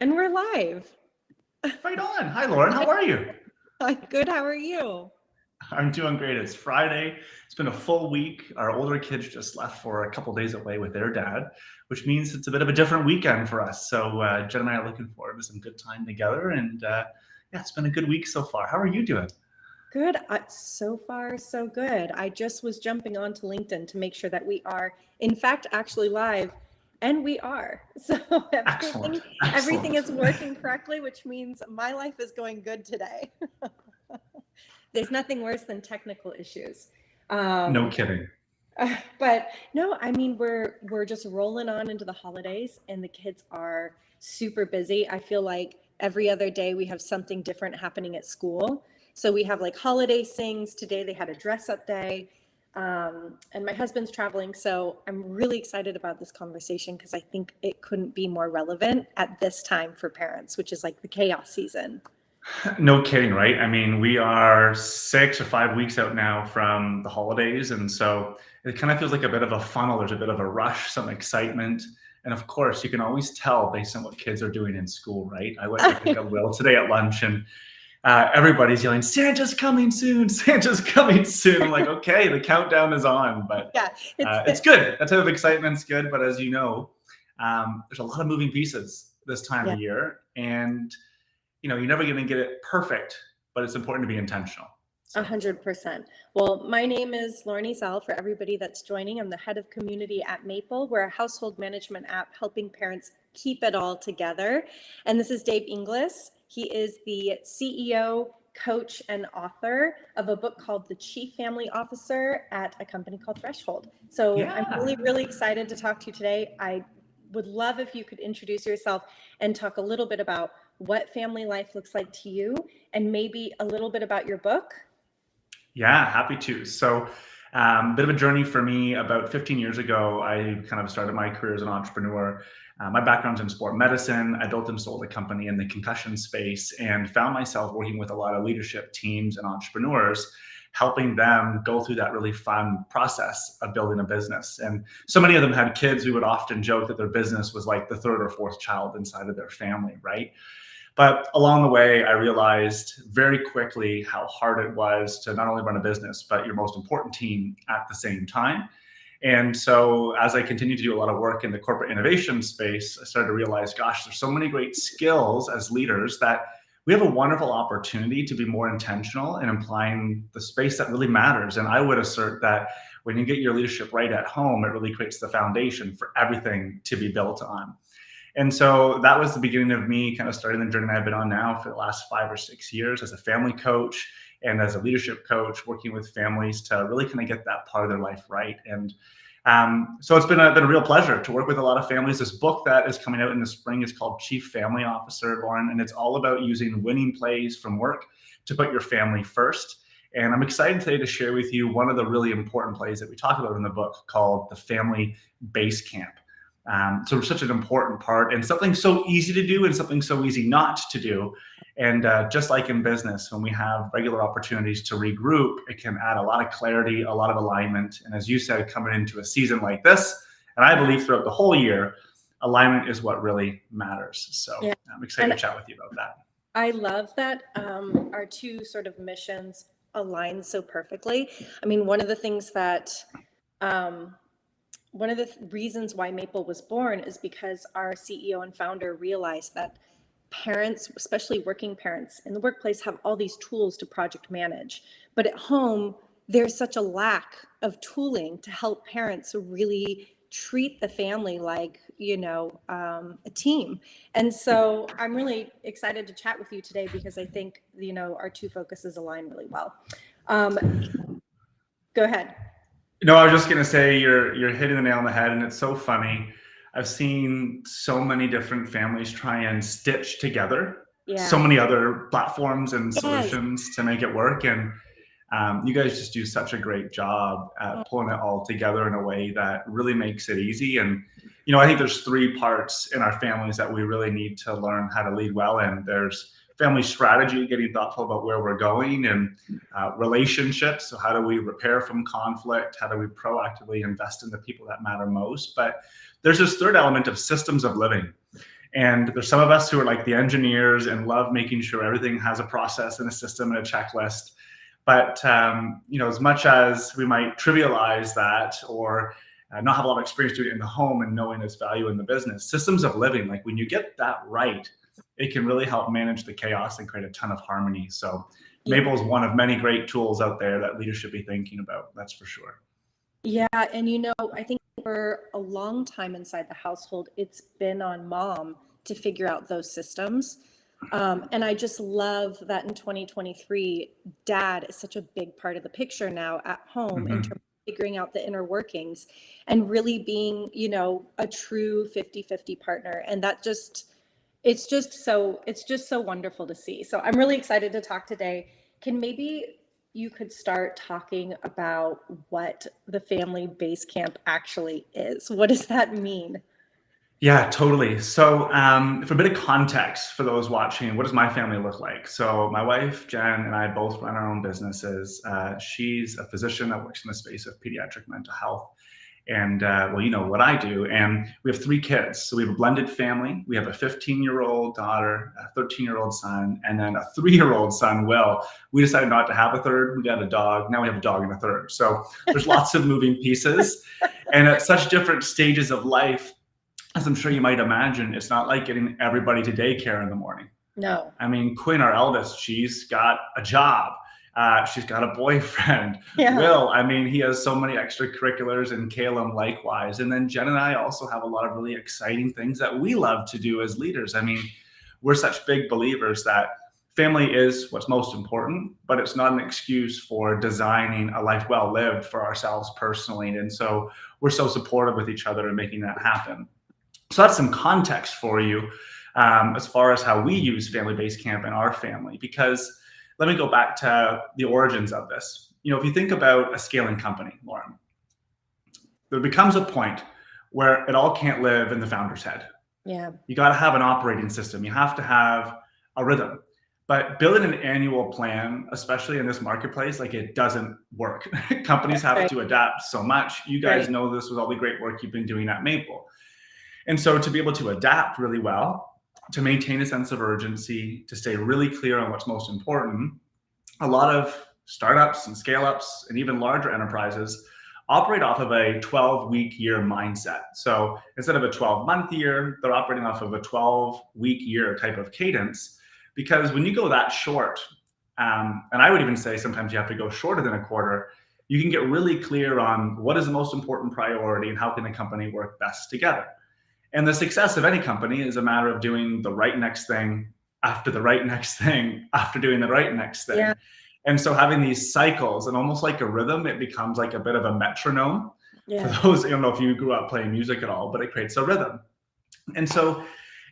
And we're live. Right on. Hi, Lauren. How are you? Hi, good. How are you? I'm doing great. It's Friday. It's been a full week. Our older kids just left for a couple days away with their dad, which means it's a bit of a different weekend for us. So Jen and I are looking forward to some good time together. And yeah, it's been a good week so far. How are you doing? Good. So far, so good. I just was jumping onto LinkedIn to make sure that we are, in fact, actually live, and we are. So Excellent. everything Excellent. is working correctly, which means my life is going good today. There's nothing worse than technical issues. No Um, kidding. but no, I mean we're just rolling on into the holidays, and the kids are super busy. I feel like every other day we have something different happening at school. So we have like holiday sings. Today they had a dress up day. And my husband's traveling, so I'm really excited about this conversation because I think it couldn't be more relevant at this time for parents, which is like the chaos season. No kidding, right? I mean, we are 6 or 5 weeks out now from the holidays. And so it kind of feels like a bit of a funnel. There's a bit of a rush, some excitement. And of course, you can always tell based on what kids are doing in school, right? I went to pick up Will today at lunch and everybody's yelling, Santa's coming soon, Santa's coming soon. I'm like, okay, the countdown is on, but Yeah, it's good. That type of excitement's good. But as you know, there's a lot of moving pieces this time yeah. of year. And you're never going to get it perfect, but it's important to be intentional. So. 100%. Well, my name is Lauren Ezell. For everybody that's joining, I'm the head of community at Maple. We're a household management app helping parents keep it all together. And this is Dave Inglis. He is the CEO, coach, and author of a book called The Chief Family Officer at a company called Threshold. So Yeah. I'm really, really excited to talk to you today. I would love if you could introduce yourself and talk a little bit about what family life looks like to you and maybe a little bit about your book. Yeah, happy to. So, bit of a journey for me. About 15 years ago, I kind of started my career as an entrepreneur. My background's in sport medicine. I built and sold a company in the concussion space and found myself working with a lot of leadership teams and entrepreneurs, helping them go through that really fun process of building a business. And so many of them had kids. We would often joke that their business was like the third or fourth child inside of their family, right? But along the way, I realized very quickly how hard it was to not only run a business, but your most important team at the same time. And so as I continued to do a lot of work in the corporate innovation space, I started to realize, gosh, there's so many great skills as leaders that we have a wonderful opportunity to be more intentional in applying the space that really matters. And I would assert that when you get your leadership right at home, it really creates the foundation for everything to be built on. And so that was the beginning of me kind of starting the journey I've been on now for the last 5 or 6 years as a family coach and as a leadership coach, working with families to really kind of get that part of their life right. And so it's been a real pleasure to work with a lot of families. This book that is coming out in the spring is called Chief Family Officer, Lauren, and it's all about using winning plays from work to put your family first. And I'm excited today to share with you one of the really important plays that we talk about in the book called the Family Basecamp. So such an important part and something so easy to do and something so easy not to do. And just like in business, when we have regular opportunities to regroup, it can add a lot of clarity, a lot of alignment. And as you said, coming into a season like this, and I believe throughout the whole year, alignment is what really matters. So Yeah. I'm excited to chat with you about that. I love that our two sort of missions align so perfectly. I mean, one of the things that one of the reasons why Maple was born is because our CEO and founder realized that parents, especially working parents in the workplace, have all these tools to project manage. But at home, there's such a lack of tooling to help parents really treat the family like, a team. And so I'm really excited to chat with you today because I think, our two focuses align really well. Go ahead. No, I was just gonna say you're hitting the nail on the head, and it's so funny. I've seen so many different families try and stitch together so many other platforms and solutions to make it work, and you guys just do such a great job at pulling it all together in a way that really makes it easy. And I think there's three parts in our families that we really need to learn how to lead well in. There's family strategy, getting thoughtful about where we're going, and relationships. So how do we repair from conflict? How do we proactively invest in the people that matter most? But there's this third element of systems of living. And there's some of us who are like the engineers and love making sure everything has a process and a system and a checklist. But as much as we might trivialize that or not have a lot of experience doing it in the home and knowing its value in the business, systems of living, like when you get that right, it can really help manage the chaos and create a ton of harmony. So Maple is one of many great tools out there that leaders should be thinking about. That's for sure. Yeah. And, I think for a long time inside the household, it's been on mom to figure out those systems. And I just love that in 2023, dad is such a big part of the picture now at home in terms of figuring out the inner workings and really being, a true 50-50 partner. And it's just so wonderful to see. So I'm really excited to talk today. Maybe you could start talking about what the Family Basecamp actually is. What does that mean? Yeah, totally. So, for a bit of context for those watching, what does my family look like? So, my wife, Jen, and I both run our own businesses. She's a physician that works in the space of pediatric mental health. And, you know what I do. And we have 3 kids. So, we have a blended family. We have a 15-year-old daughter, a 13-year-old son, and then a 3-year-old son, Will. We decided not to have a third. We got a dog. Now we have a dog and a third. So, there's lots of moving pieces. And at such different stages of life, as I'm sure you might imagine, it's not like getting everybody to daycare in the morning. No. I mean, Quinn, our eldest, she's got a job. She's got a boyfriend. Yeah. Will, I mean, he has so many extracurriculars, and Caleb likewise. And then Jen and I also have a lot of really exciting things that we love to do as leaders. I mean, we're such big believers that family is what's most important, but it's not an excuse for designing a life well lived for ourselves personally. And so we're so supportive with each other and making that happen. So that's some context for you as far as how we use Family Basecamp in our family, because let me go back to the origins of this. If you think about a scaling company, Lauren, there becomes a point where it all can't live in the founder's head. Yeah. You got to have an operating system. You have to have a rhythm. But building an annual plan, especially in this marketplace, like it doesn't work. Companies have to adapt so much. You guys know this with all the great work you've been doing at Maple. And so to be able to adapt really well, to maintain a sense of urgency, to stay really clear on what's most important, a lot of startups and scale-ups and even larger enterprises operate off of a 12-week year mindset. So instead of a 12-month year, they're operating off of a 12-week year type of cadence. Because when you go that short, and I would even say sometimes you have to go shorter than a quarter, you can get really clear on what is the most important priority and how can the company work best together. And the success of any company is a matter of doing the right next thing after the right next thing after doing the right next thing. Yeah. And so having these cycles and almost like a rhythm, it becomes like a bit of a metronome. Yeah. For those, I don't know if you grew up playing music at all, but it creates a rhythm. And so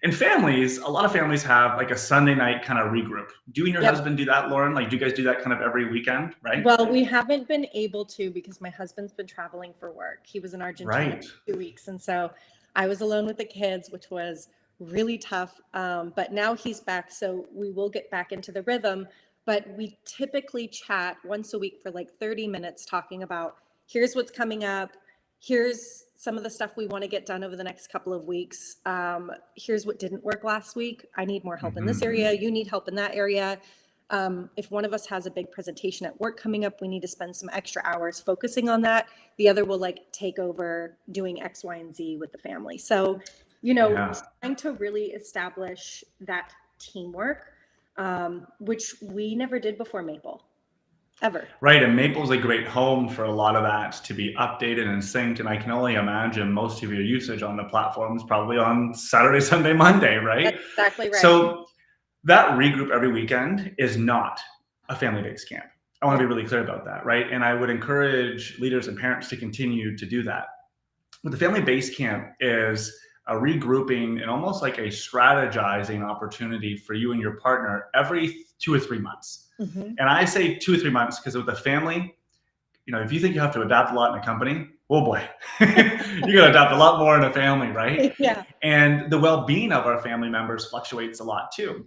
in families, a lot of families have like a Sunday night kind of regroup. Do you and your husband do that, Lauren? Like, do you guys do that kind of every weekend, right? Well, we haven't been able to because my husband's been traveling for work. He was in Argentina for 2 weeks. And so I was alone with the kids, which was really tough. But now he's back. So we will get back into the rhythm. But we typically chat once a week for like 30 minutes talking about here's what's coming up. Here's some of the stuff we want to get done over the next couple of weeks. Here's what didn't work last week. I need more help in this area. You need help in that area. If one of us has a big presentation at work coming up, we need to spend some extra hours focusing on that. The other will like take over doing X, Y, and Z with the family. So, trying to really establish that teamwork, which we never did before Maple, ever. Right, and Maple's a great home for a lot of that to be updated and synced. And I can only imagine most of your usage on the platform is probably on Saturday, Sunday, Monday, right? That's exactly right. So that regroup every weekend is not a Family Basecamp. I want to be really clear about that, right? And I would encourage leaders and parents to continue to do that. But the Family Basecamp is a regrouping and almost like a strategizing opportunity for you and your partner every 2 or 3 months. Mm-hmm. And I say 2 or 3 months because with a family, if you think you have to adapt a lot in a company, oh boy, you're going to adapt a lot more in a family, right? Yeah. And the well-being of our family members fluctuates a lot too.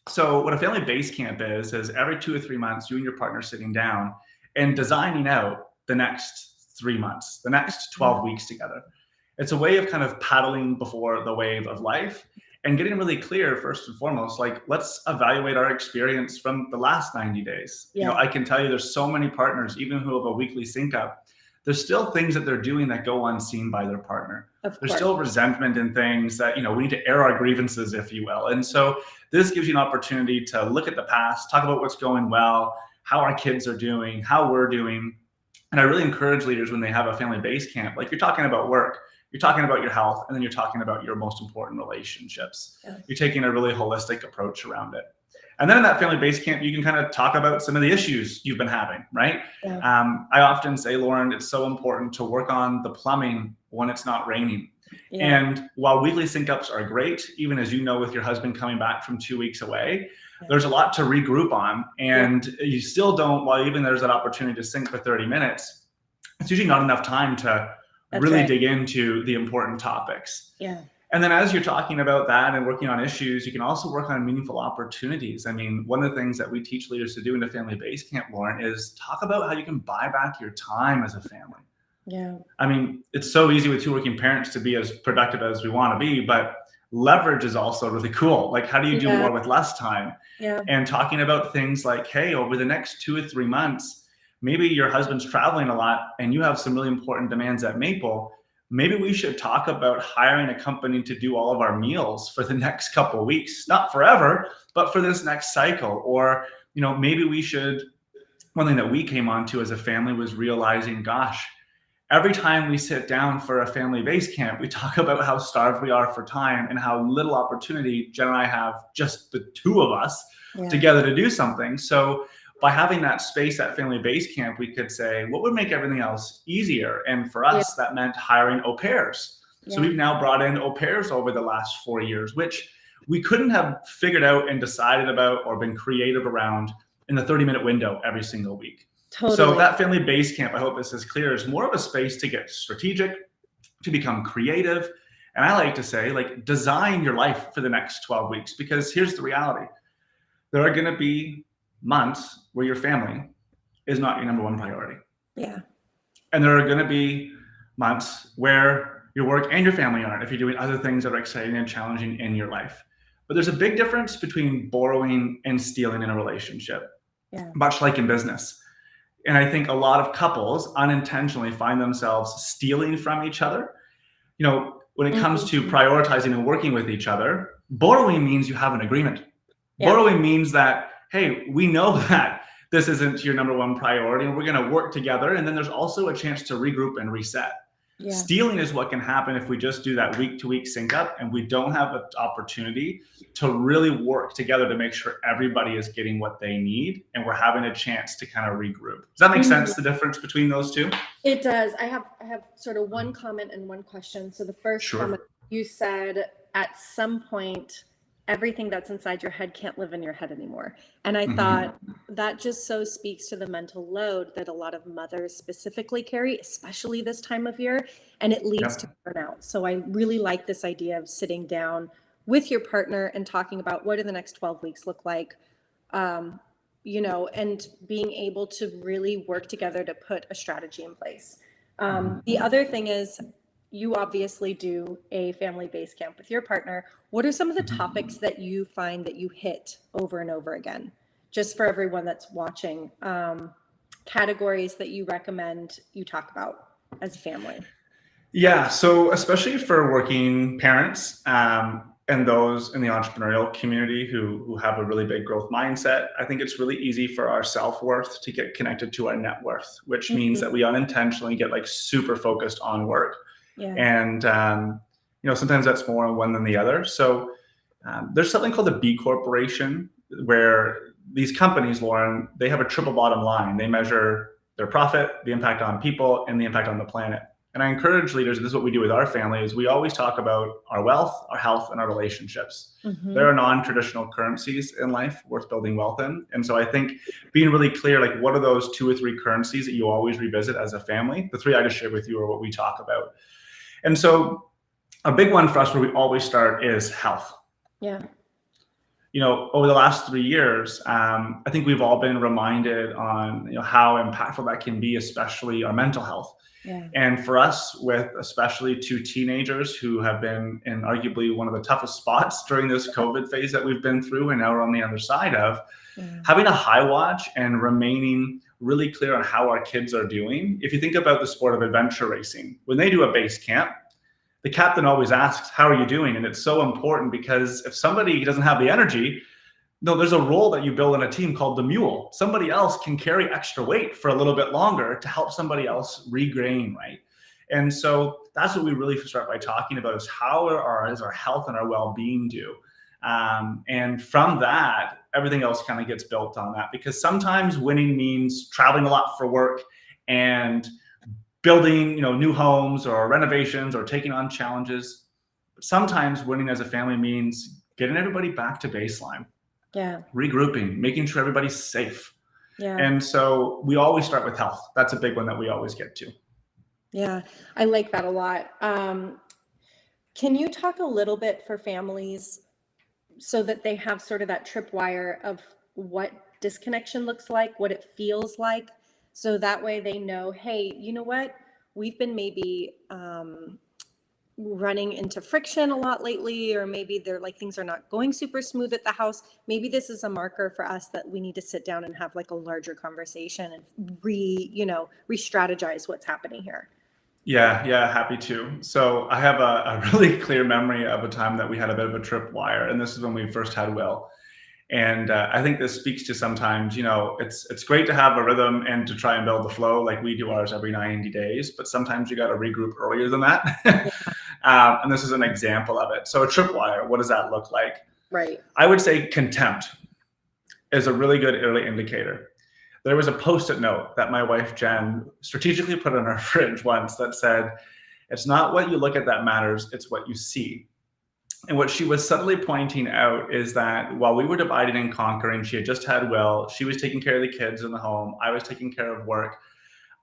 So what a Family Basecamp is every 2 or 3 months, you and your partner sitting down and designing out the next 3 months, the next 12 weeks together. It's a way of kind of paddling before the wave of life and getting really clear first and foremost, like, let's evaluate our experience from the last 90 days. Yeah. I can tell you there's so many partners, even who have a weekly sync up, there's still things that they're doing that go unseen by their partner. There's still resentment in things that, we need to air our grievances, if you will. And so this gives you an opportunity to look at the past, talk about what's going well, how our kids are doing, how we're doing. And I really encourage leaders when they have a family base camp, like, you're talking about work, you're talking about your health, and then you're talking about your most important relationships. Yeah. You're taking a really holistic approach around it. And then in that family base camp, you can kind of talk about some of the issues you've been having, right? Yeah. I often say, Lauren, it's so important to work on the plumbing when it's not raining. Yeah. And while weekly sync ups are great, even as you know, with your husband coming back from 2 weeks away, yeah, there's a lot to regroup on. And yeah, you still don't, while even there's that opportunity to sync for 30 minutes, it's usually not enough time to really dig into the important topics. Yeah. And then as you're talking about that and working on issues, you can also work on meaningful opportunities. I mean, one of the things that we teach leaders to do in the Family Basecamp, Lauren, is talk about how you can buy back your time as a family. Yeah. I mean, it's so easy with two working parents to be as productive as we want to be, but leverage is also really cool. Like, how do you do more with less time? Yeah. And talking about things like, hey, over the next 2 or 3 months, maybe your husband's traveling a lot and you have some really important demands at Maple. Maybe we should talk about hiring a company to do all of our meals for the next couple of weeks, not forever, but for this next cycle. Or, maybe we should, one thing that we came onto as a family was realizing, gosh, every time we sit down for a family base camp, we talk about how starved we are for time and how little opportunity Jen and I have, just the two of us together, to do something. So by having that space at Family Base Camp, we could say, what would make everything else easier? And for us, that meant hiring au pairs. So we've now brought in au pairs over the last 4 years, which we couldn't have figured out and decided about or been creative around in the 30-minute window every single week. Totally. So that Family Base Camp, I hope this is clear, is more of a space to get strategic, to become creative. And I like to say, like, design your life for the next 12 weeks, because here's the reality. There are going to be months where your family is not your number one priority. Yeah. And there are going to be months where your work and your family aren't, if you're doing other things that are exciting and challenging in your life. But there's a big difference between borrowing and stealing in a relationship, much like in business. And I think a lot of couples unintentionally find themselves stealing from each other. When it comes to prioritizing and working with each other, borrowing means you have an agreement. Yeah. Borrowing means that, hey, we know that this isn't your number one priority and we're going to work together. And then there's also a chance to regroup and reset. Yeah. Stealing is what can happen if we just do that week-to-week sync up and we don't have an opportunity to really work together to make sure everybody is getting what they need and we're having a chance to kind of regroup. Does that make sense, the difference between those two? It does. I have sort of one comment and one question. So the first comment, you said at some point, everything that's inside your head can't live in your head anymore. And I thought that just so speaks to the mental load that a lot of mothers specifically carry, especially this time of year, and it leads to burnout. So I really like this idea of sitting down with your partner and talking about what do the next 12 weeks look like, and being able to really work together to put a strategy in place. The other thing is, you obviously do a family base camp with your partner. What are some of the topics that you find that you hit over and over again? Just for everyone that's watching, categories that you recommend you talk about as a family. Yeah, so especially for working parents and those in the entrepreneurial community who have a really big growth mindset, I think it's really easy for our self-worth to get connected to our net worth, which means that we unintentionally get like super focused on work. Yeah. And, sometimes that's more on one than the other. So there's something called the B Corporation, where these companies, Lauren, they have a triple bottom line. They measure their profit, the impact on people, and the impact on the planet. And I encourage leaders, this is what we do with our family, is we always talk about our wealth, our health, and our relationships. There are non-traditional currencies in life worth building wealth in. And so I think being really clear, like, what are those 2 or 3 currencies that you always revisit as a family? The 3 I just shared with you are what we talk about. And so a big one for us where we always start is health. Yeah. over the last 3 years, I think we've all been reminded on how impactful that can be, especially our mental health. Yeah. And for us, with especially two teenagers who have been in arguably one of the toughest spots during this COVID phase that we've been through, and now we're on the other side of, having a high watch and remaining really clear on how our kids are doing. If you think about the sport of adventure racing, when they do a base camp, the captain always asks, how are you doing? And it's so important, because if somebody doesn't have the energy, no, there's a role that you build in a team called the mule. Somebody else can carry extra weight for a little bit longer to help somebody else regain, right? And so that's what we really start by talking about, is how is our health and our well-being do? And from that, everything else kind of gets built on that, because sometimes winning means traveling a lot for work and building, new homes or renovations or taking on challenges. But sometimes winning as a family means getting everybody back to baseline. Yeah. Regrouping, making sure everybody's safe. Yeah. And so we always start with health. That's a big one that we always get to. Yeah, I like that a lot. Can you talk a little bit for families so that they have sort of that tripwire of what disconnection looks like, what it feels like, so that way they know, hey, you know what? We've been maybe running into friction a lot lately, or maybe they're like, things are not going super smooth at the house. Maybe this is a marker for us that we need to sit down and have like a larger conversation and re-strategize what's happening here. Yeah, happy to. So I have a really clear memory of a time that we had a bit of a tripwire, and this is when we first had Will. And I think this speaks to sometimes, it's great to have a rhythm and to try and build the flow like we do ours every 90 days, but sometimes you got to regroup earlier than that. And this is an example of it. So a tripwire, what does that look like? Right. I would say contempt is a really good early indicator. There was a Post-it note that my wife, Jen, strategically put on our fridge once that said, it's not what you look at that matters, it's what you see. And what she was subtly pointing out is that while we were dividing and conquering, she had just had Will, she was taking care of the kids in the home, I was taking care of work.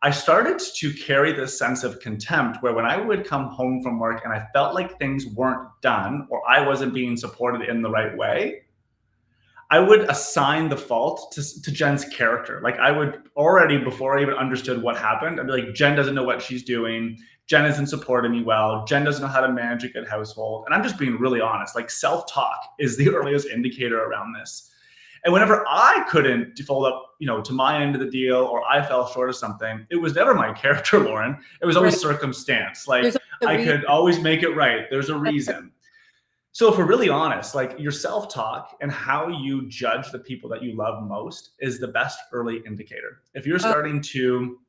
I started to carry this sense of contempt where when I would come home from work and I felt like things weren't done or I wasn't being supported in the right way, I would assign the fault to Jen's character. Like I would already, before I even understood what happened, I'd be like, Jen doesn't know what she's doing. Jen isn't supporting me well. Jen doesn't know how to manage a good household. And I'm just being really honest, like self-talk is the earliest indicator around this. And whenever I couldn't fold up, to my end of the deal, or I fell short of something, it was never my character, Lauren. It was always circumstance. Like I could always make it right. There's a reason. So if we're really honest, like your self-talk and how you judge the people that you love most is the best early indicator. If you're starting to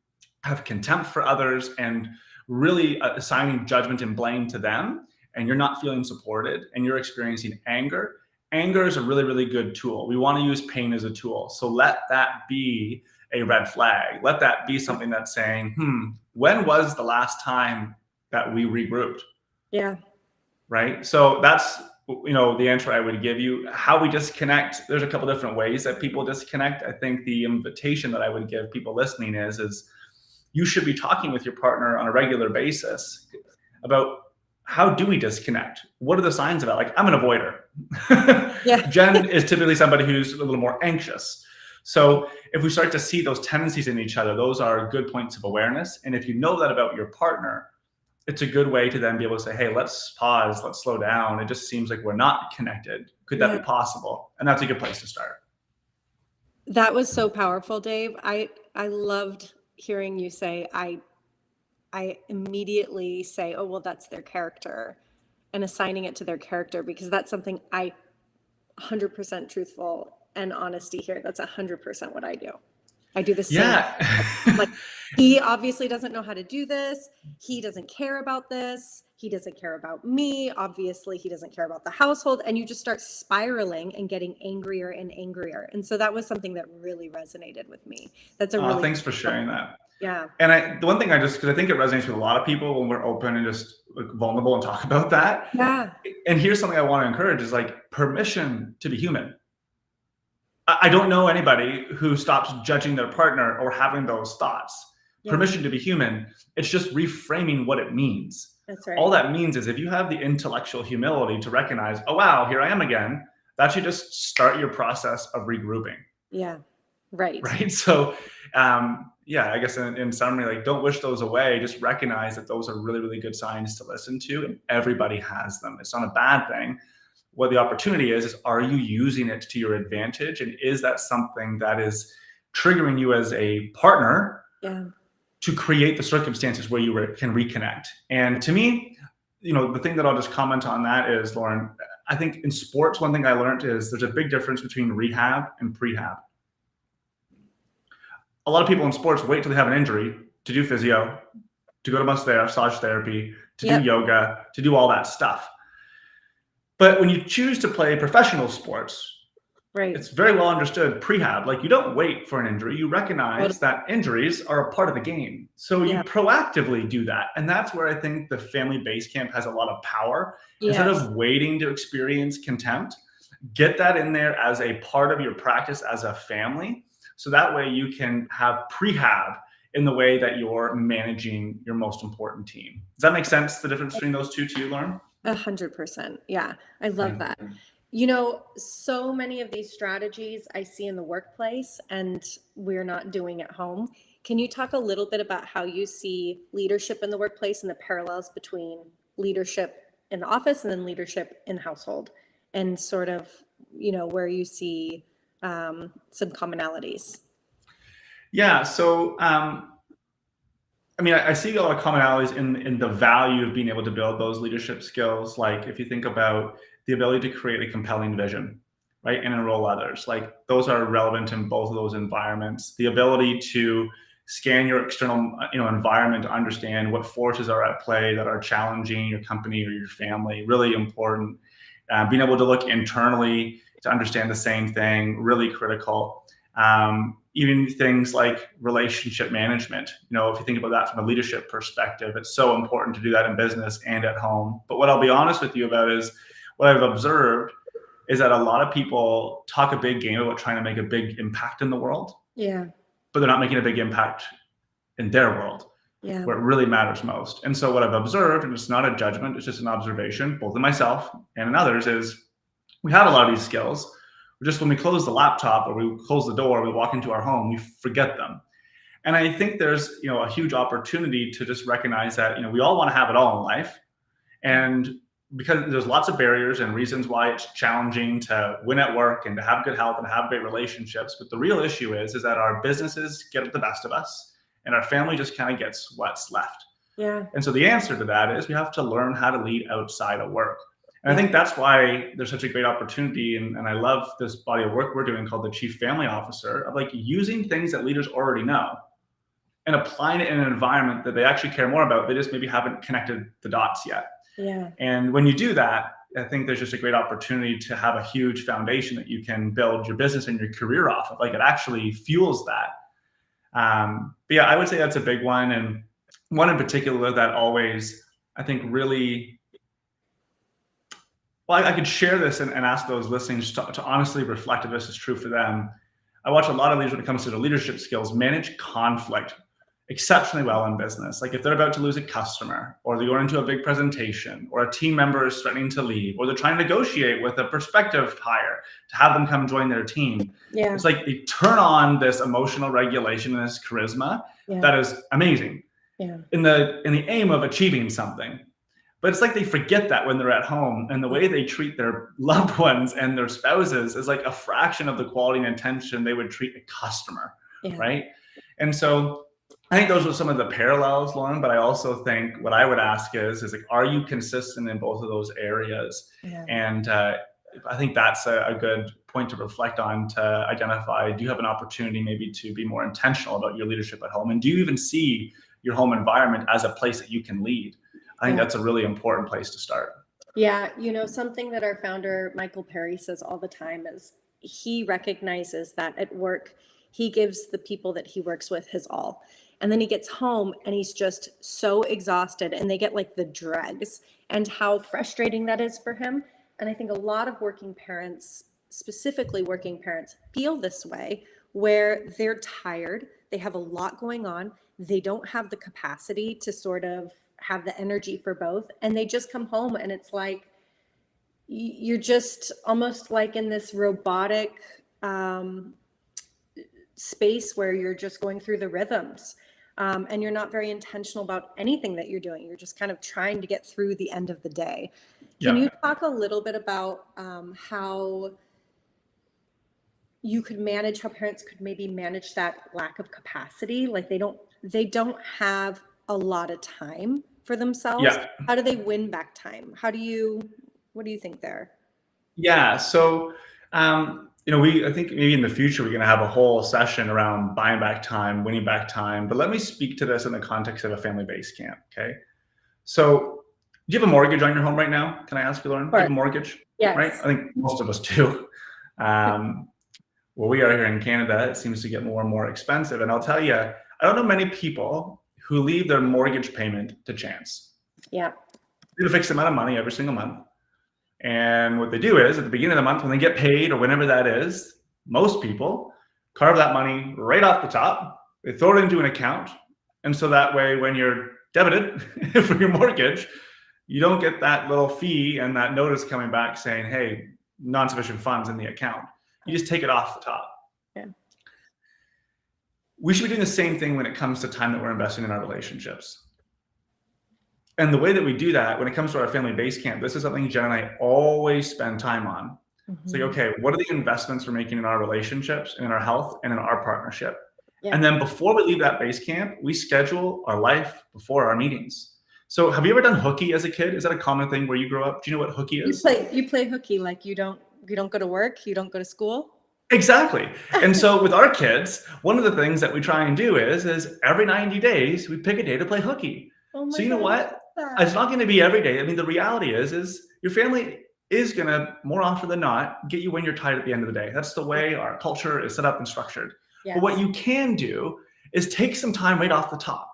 have contempt for others and really assigning judgment and blame to them, and you're not feeling supported and you're experiencing anger is a really, really good tool. We want to use pain as a tool. So let that be a red flag. Let that be something that's saying, when was the last time that we regrouped? Yeah. Right. So that's, the answer I would give you. How we disconnect, there's a couple different ways that people disconnect. I think the invitation that I would give people listening is you should be talking with your partner on a regular basis about how do we disconnect? What are the signs of that? Like I'm an avoider. Yeah. Jen is typically somebody who's a little more anxious. So if we start to see those tendencies in each other, those are good points of awareness. And if you know that about your partner, it's a good way to then be able to say, hey, let's pause, let's slow down. It just seems like we're not connected. Could that be possible? And that's a good place to start. That was so powerful, Dave. I loved hearing you say, I immediately say, oh, well, that's their character, and assigning it to their character, because that's something 100% truthful and honesty here. That's 100% what I do. I do the same. Yeah. Like, he obviously doesn't know how to do this. He doesn't care about this. He doesn't care about me. Obviously, he doesn't care about the household. And you just start spiraling and getting angrier and angrier. And so that was something that really resonated with me. That's a really thanks for sharing that. Yeah. And the one thing because I think it resonates with a lot of people when we're open and just vulnerable and talk about that. Yeah. And here's something I want to encourage is like permission to be human. I don't know anybody who stops judging their partner or having those thoughts. Yeah. Permission to be human. It's just reframing what it means. That's right. All that means is if you have the intellectual humility to recognize, oh, wow, here I am again. that should just start your process of regrouping. Yeah. Right. Right. So, yeah, I guess in summary, like, don't wish those away. Just recognize that those are really, really good signs to listen to, and everybody has them. It's not a bad thing. What the opportunity is are you using it to your advantage? And is that something that is triggering you as a partner Yeah. to create the circumstances where you can reconnect? And to me, the thing that I'll just comment on that is, Lauren, I think in sports, one thing I learned is there's a big difference between rehab and prehab. A lot of people in sports wait till they have an injury to do physio, to go to massage therapy, to do yoga, to do all that stuff. But when you choose to play professional sports, right, it's very well understood prehab. Like, you don't wait for an injury. You recognize that injuries are a part of the game. So you proactively do that. And that's where I think the Family Basecamp has a lot of power. Yes. Instead of waiting to experience contempt, get that in there as a part of your practice as a family. So that way you can have prehab in the way that you're managing your most important team. Does that make sense, the difference between those two to you, Lauren? 100%. Yeah, I love that. So many of these strategies I see in the workplace and we're not doing at home. Can you talk a little bit about how you see leadership in the workplace and the parallels between leadership in the office and then leadership in household, and sort of, where you see some commonalities? Yeah. So, I see a lot of commonalities in the value of being able to build those leadership skills. Like, if you think about the ability to create a compelling vision, right, and enroll others, like, those are relevant in both of those environments. The ability to scan your external, environment to understand what forces are at play that are challenging your company or your family, really important. Being able to look internally to understand the same thing, really critical. Even things like relationship management, if you think about that from a leadership perspective, it's so important to do that in business and at home. But what I'll be honest with you about is what I've observed is that a lot of people talk a big game about trying to make a big impact in the world. Yeah. But they're not making a big impact in their world, where it really matters most. And so what I've observed, and it's not a judgment, it's just an observation, both in myself and in others, is we have a lot of these skills. Just when we close the laptop or we close the door, we walk into our home, we forget them. And I think there's, a huge opportunity to just recognize that, we all want to have it all in life. And because there's lots of barriers and reasons why it's challenging to win at work and to have good health and have great relationships. But the real issue is that our businesses get the best of us and our family just kind of gets what's left. Yeah. And so the answer to that is we have to learn how to lead outside of work. And I think that's why there's such a great opportunity. And I love this body of work we're doing called the Chief Family Officer, of like using things that leaders already know and applying it in an environment that they actually care more about. They just maybe haven't connected the dots yet. Yeah. And when you do that, I think there's just a great opportunity to have a huge foundation that you can build your business and your career off of. Like, it actually fuels that. But yeah, I would say that's a big one. And one in particular that always, I think, really, well, I could share this and ask those listening just to honestly reflect if this is true for them. I watch a lot of leaders when it comes to the leadership skills manage conflict exceptionally well in business. Like, if they're about to lose a customer, or they're going into a big presentation, or a team member is threatening to leave, or they're trying to negotiate with a prospective hire to have them come join their team. Yeah. It's like they turn on this emotional regulation and this charisma that is amazing in the aim of achieving something. But it's like they forget that when they're at home, and the way they treat their loved ones and their spouses is like a fraction of the quality and attention they would treat a customer, right? And so I think those are some of the parallels, Lauren, but I also think what I would ask is like, are you consistent in both of those areas? Yeah. And I think that's a good point to reflect on, to identify, do you have an opportunity maybe to be more intentional about your leadership at home? And do you even see your home environment as a place that you can lead? I think that's a really important place to start. Yeah. Something that our founder, Michael Perry, says all the time is he recognizes that at work, he gives the people that he works with his all. And then he gets home and he's just so exhausted, and they get like the dregs, and how frustrating that is for him. And I think a lot of working parents, specifically working parents, feel this way, where they're tired, they have a lot going on, they don't have the capacity to sort of have the energy for both, and they just come home and it's like, you're just almost like in this robotic space where you're just going through the rhythms. And you're not very intentional about anything that you're doing. You're just kind of trying to get through the end of the day. Can Yeah. you talk a little bit about how you could manage, how parents could maybe manage that lack of capacity? Like they don't have a lot of time for themselves. Yeah. How do they win back time? What do you think there? Yeah. So, I think maybe in the future we're going to have a whole session around buying back time, winning back time. But let me speak to this in the context of a family based camp. Okay. So, do you have a mortgage on your home right now? Can I ask you, Lauren? Do you have a mortgage? Right. Yes. I think most of us do. Um, where we are here in Canada, it seems to get more and more expensive. And I'll tell you, I don't know many people who leave their mortgage payment to chance. Yeah. They have a fixed amount of money every single month. And what they do is at the beginning of the month, when they get paid or whenever that is, most people carve that money right off the top. They throw it into an account. And so that way, when you're debited for your mortgage, you don't get that little fee and that notice coming back saying, hey, non-sufficient funds in the account. You just take it off the top. Yeah. We should be doing the same thing when it comes to time that we're investing in our relationships. And the way that we do that when it comes to our family base camp, this is something Jen and I always spend time on. It's like, okay, what are the investments we're making in our relationships and in our health and in our partnership? Yeah. And then before we leave that base camp, we schedule our life before our meetings. So have you ever done hooky as a kid? Is that a common thing where you grow up? Do you know what hooky is? You play hooky, like you don't go to work, you don't go to school. Exactly. And so with our kids, one of the things that we try and do is every 90 days, we pick a day to play hooky. Oh my So you know God, what? It's not going to be every day. I mean, the reality is your family is going to, more often than not, get you when you're tired at the end of the day. That's the way our culture is set up and structured. Yes. But what you can do is take some time right off the top.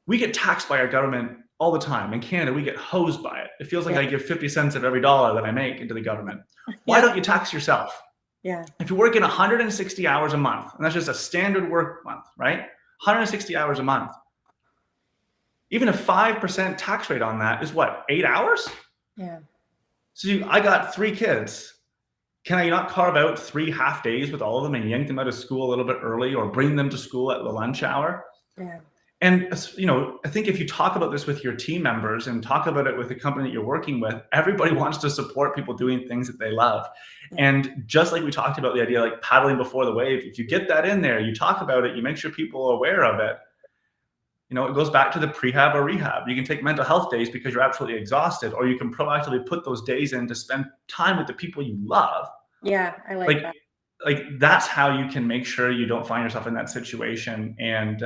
We get taxed by our government all the time. In Canada, we get hosed by it. It feels like I give 50 cents of every dollar that I make into the government. Why don't you tax yourself? Yeah. If you're working 160 hours a month, and that's just a standard work month, right? 160 hours a month. Even a 5% tax rate on that is what, 8 hours? Yeah. So I got 3 kids. Can I not carve out 3 half days with all of them and yank them out of school a little bit early or bring them to school at the lunch hour? Yeah. And, I think if you talk about this with your team members and talk about it with the company that you're working with, everybody wants to support people doing things that they love. Yeah. And just like we talked about the idea, like paddling before the wave, if you get that in there, you talk about it, you make sure people are aware of it. It goes back to the prehab or rehab. You can take mental health days because you're absolutely exhausted, or you can proactively put those days in to spend time with the people you love. Yeah, I like that. Like that's how you can make sure you don't find yourself in that situation and,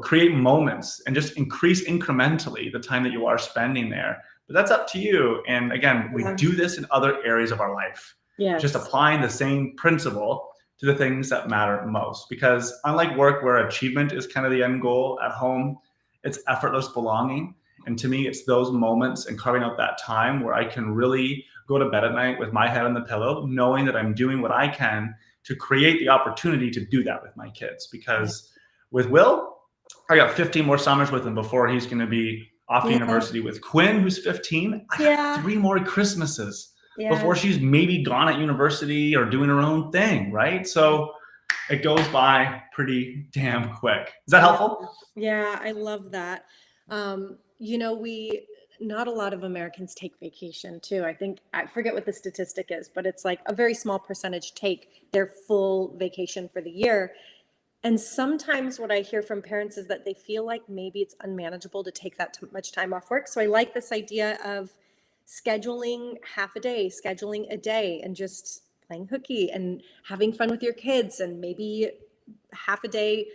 create moments and just increase incrementally the time that you are spending there. But that's up to you. And again, we do this in other areas of our life. Yeah. Just applying the same principle to the things that matter most. Because unlike work where achievement is kind of the end goal, at home, it's effortless belonging. And to me, it's those moments and carving out that time where I can really go to bed at night with my head on the pillow, knowing that I'm doing what I can to create the opportunity to do that with my kids. Because with Will, I got 15 more summers with him before he's going to be off to university. With Quinn, who's 15, I got 3 more Christmases before she's maybe gone at university or doing her own thing, right? So it goes by pretty damn quick. Is that helpful? Yeah, I love that. Not a lot of Americans take vacation too. I forget what the statistic is, but it's like a very small percentage take their full vacation for the year. And sometimes what I hear from parents is that they feel like maybe it's unmanageable to take that much time off work. So I like this idea of scheduling half a day, scheduling a day, and just playing hooky and having fun with your kids, and maybe half a day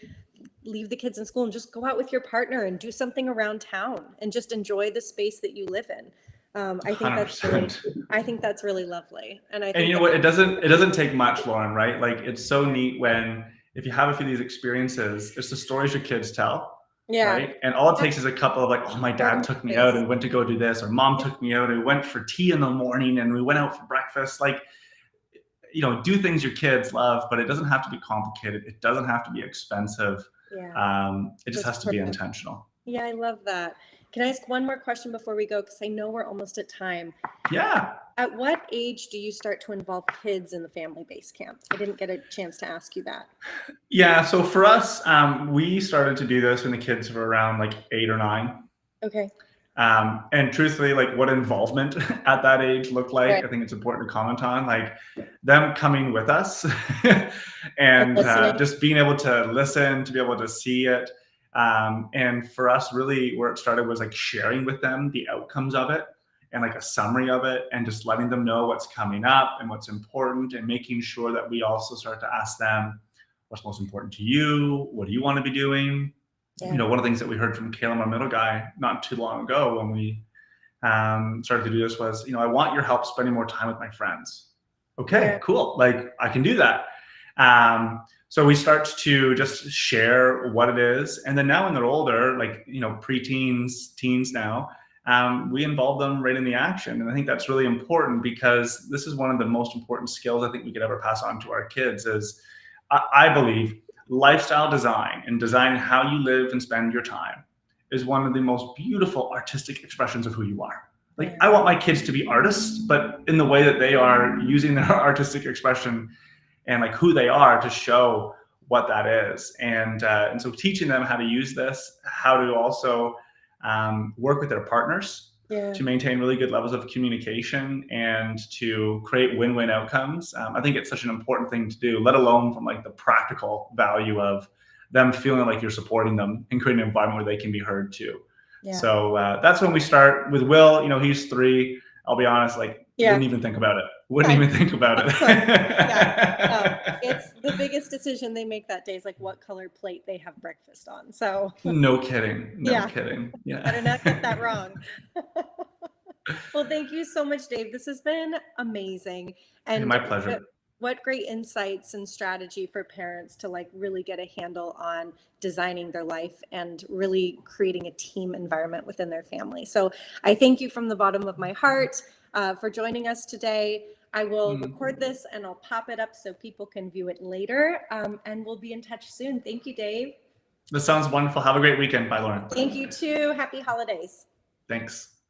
leave the kids in school and just go out with your partner and do something around town and just enjoy the space that you live in. I think that's really lovely. And you know what, it doesn't take much, Lauren, right? Like it's so neat when, if you have a few of these experiences, it's the stories your kids tell. Yeah. Right. And all it takes is a couple of like, oh, my dad took me out and went to go do this, or mom took me out and we went for tea in the morning and we went out for breakfast. Like, do things your kids love, but it doesn't have to be complicated. It doesn't have to be expensive. Yeah. It just has to be intentional. Yeah, I love that. Can I ask one more question before we go? Because I know we're almost at time. Yeah. At what age do you start to involve kids in the Family Basecamp? I didn't get a chance to ask you that. Yeah. So for us, we started to do this when the kids were around like 8 or 9. Okay. And truthfully, like what involvement at that age looked like, Right. I think it's important to comment on, like them coming with us and Listening. just being able to listen, to be able to see it. And for us, really, where it started was like sharing with them the outcomes of it and like a summary of it, and just letting them know what's coming up and what's important, and making sure that we also start to ask them, what's most important to you? What do you want to be doing? Yeah. You know, one of the things that we heard from Caleb, our middle guy, not too long ago when we started to do this was, you know, I want your help spending more time with my friends. Okay, Yeah. cool. Like I can do that. So we start to just share what it is. And then now when they're older, like, you know, preteens, teens now, we involve them right in the action. And I think that's really important, because this is one of the most important skills I think we could ever pass on to our kids is, I believe, lifestyle design and designing how you live and spend your time is one of the most beautiful artistic expressions of who you are. Like, I want my kids to be artists, but in the way that they are using their artistic expression and like who they are to show what that is. And so teaching them how to use this, how to also work with their partners to maintain really good levels of communication and to create win-win outcomes. I think it's such an important thing to do, let alone from like the practical value of them feeling like you're supporting them and creating an environment where they can be heard too. Yeah. So that's when we start with Will. You know, he's 3. I'll be honest, like, wouldn't even think about it. Wouldn't even think about it. Yeah. It's the biggest decision they make that day is like what color plate they have breakfast on. So no kidding. No kidding. Yeah. Better not get that wrong. Well, thank you so much, Dave. This has been amazing. And my pleasure. What great insights and strategy for parents to like really get a handle on designing their life and really creating a team environment within their family. So I thank you from the bottom of my heart for joining us today. I will record this and I'll pop it up so people can view it later, and we'll be in touch soon. Thank you, Dave. This sounds wonderful. Have a great weekend. Bye, Lauren. Thank you too. Happy holidays. Thanks.